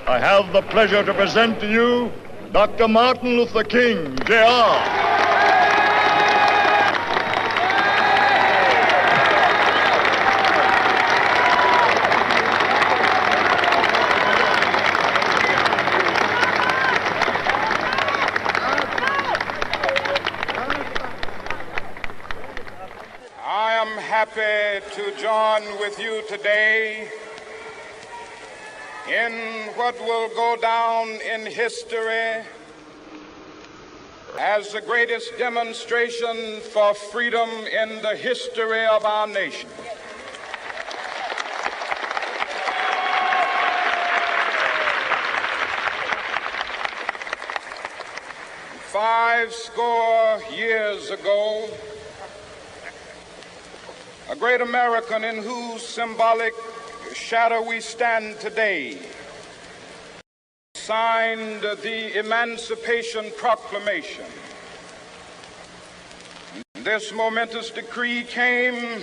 I have the pleasure to present to you Dr. Martin Luther King, Jr. Happy to join with you today in what will go down in history as the greatest demonstration for freedom in the history of our nation. Five score years ago, a great American in whose symbolic shadow we stand today signed the Emancipation Proclamation. This momentous decree came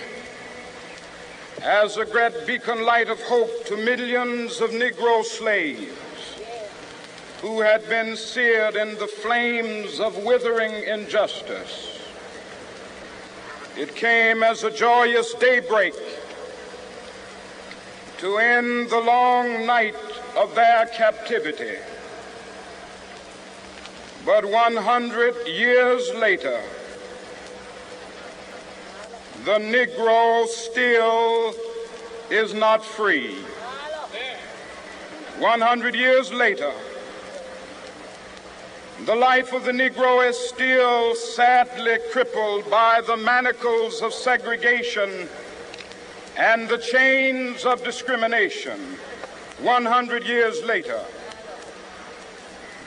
as a great beacon light of hope to millions of Negro slaves who had been seared in the flames of withering injustice. It came as a joyous daybreak to end the long night of their captivity. But 100 years later, the Negro still is not free. 100 years later, the life of the Negro is still sadly crippled by the manacles of segregation and the chains of discrimination. 100 years later,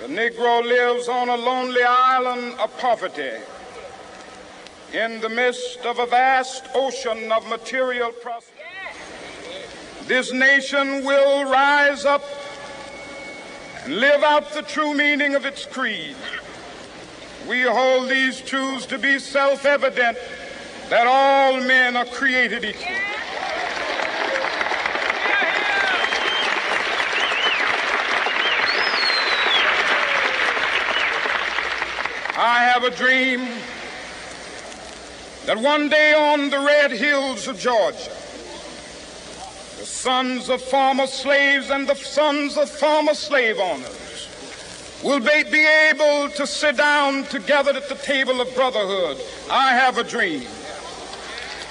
the Negro lives on a lonely island of poverty in the midst of a vast ocean of material prosperity. This nation will rise up and live out the true meaning of its creed. We hold these truths to be self-evident, that all men are created equal. I have a dream that one day on the red hills of Georgia, the sons of former slaves and the sons of former slave owners will be able to sit down together at the table of brotherhood. I have a dream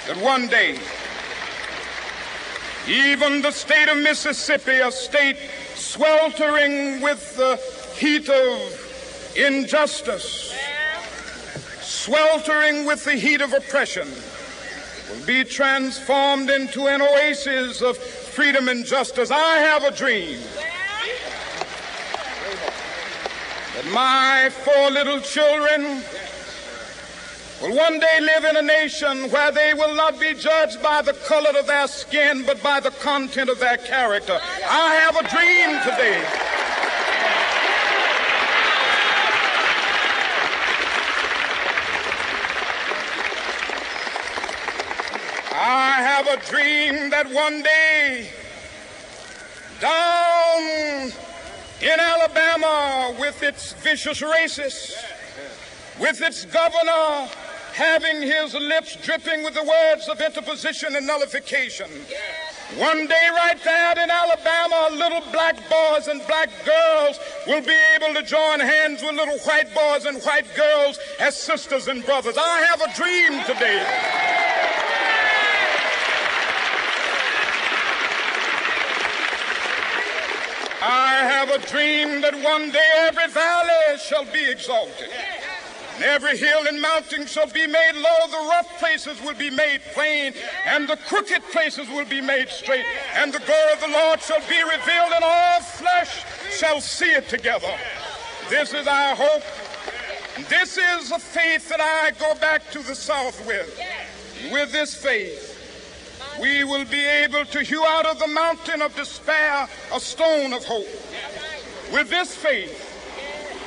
that one day, even the state of Mississippi, a state sweltering with the heat of injustice, sweltering with the heat of oppression, will be transformed into an oasis of freedom and justice. I have a dream that my 4 little children will one day live in a nation where they will not be judged by the color of their skin, but by the content of their character. I have a dream today a dream that one day down in Alabama, with its vicious racists, with its governor having his lips dripping with the words of interposition and nullification, one day right there in Alabama, little black boys and black girls will be able to join hands with little white boys and white girls as sisters and brothers. I have a dream today I have a dream that one day every valley shall be exalted, and every hill and mountain shall be made low. The rough places will be made plain, and the crooked places will be made straight. And the glory of the Lord shall be revealed, and all flesh shall see it together. This is our hope. This is a faith that I go back to the South with. With this faith, we will be able to hew out of the mountain of despair a stone of hope. With this faith,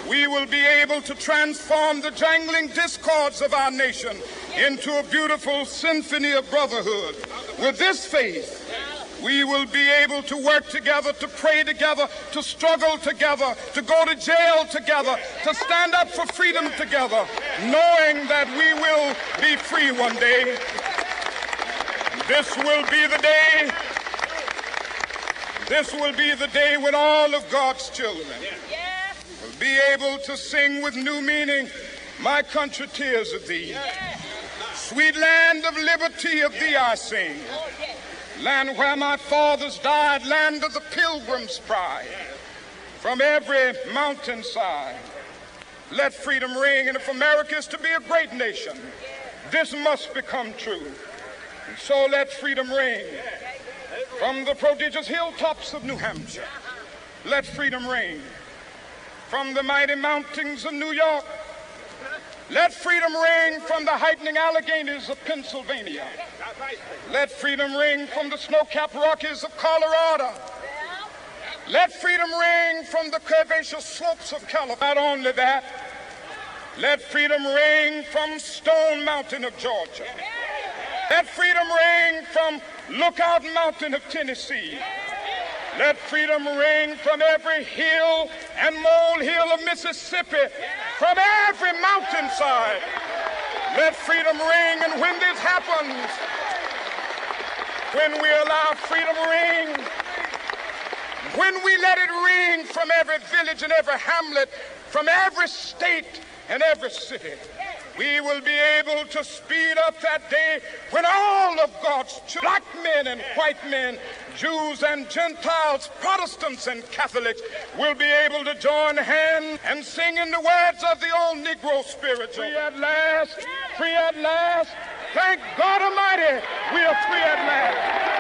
we will be able to transform the jangling discords of our nation into a beautiful symphony of brotherhood. With this faith, we will be able to work together, to pray together, to struggle together, to go to jail together, to stand up for freedom together, knowing that we will be free one day. This will be the day. This will be the day when all of God's children will be able to sing with new meaning, my country, tears of thee. Sweet land of liberty, of thee I sing. Land where my fathers died, land of the pilgrim's pride. From every mountainside, let freedom ring. And if America is to be a great nation, this must become true. And so let freedom ring. From the prodigious hilltops of New Hampshire, let freedom ring. From the mighty mountains of New York, let freedom ring. From the heightening Alleghenies of Pennsylvania, let freedom ring. From the snow-capped Rockies of Colorado, let freedom ring. From the curvaceous slopes of California. Not only that, let freedom ring from Stone Mountain of Georgia. Let freedom ring from Lookout Mountain of Tennessee. Let freedom ring from every hill and molehill of Mississippi, from every mountainside. Let freedom ring, and when this happens, when we allow freedom ring, when we let it ring from every village and every hamlet, from every state and every city, we will be able to speed up that day when all of God's children, black men and white men, Jews and Gentiles, Protestants and Catholics, will be able to join hands and sing in the words of the old Negro spiritual. Free at last, free at last. Thank God Almighty, we are free at last.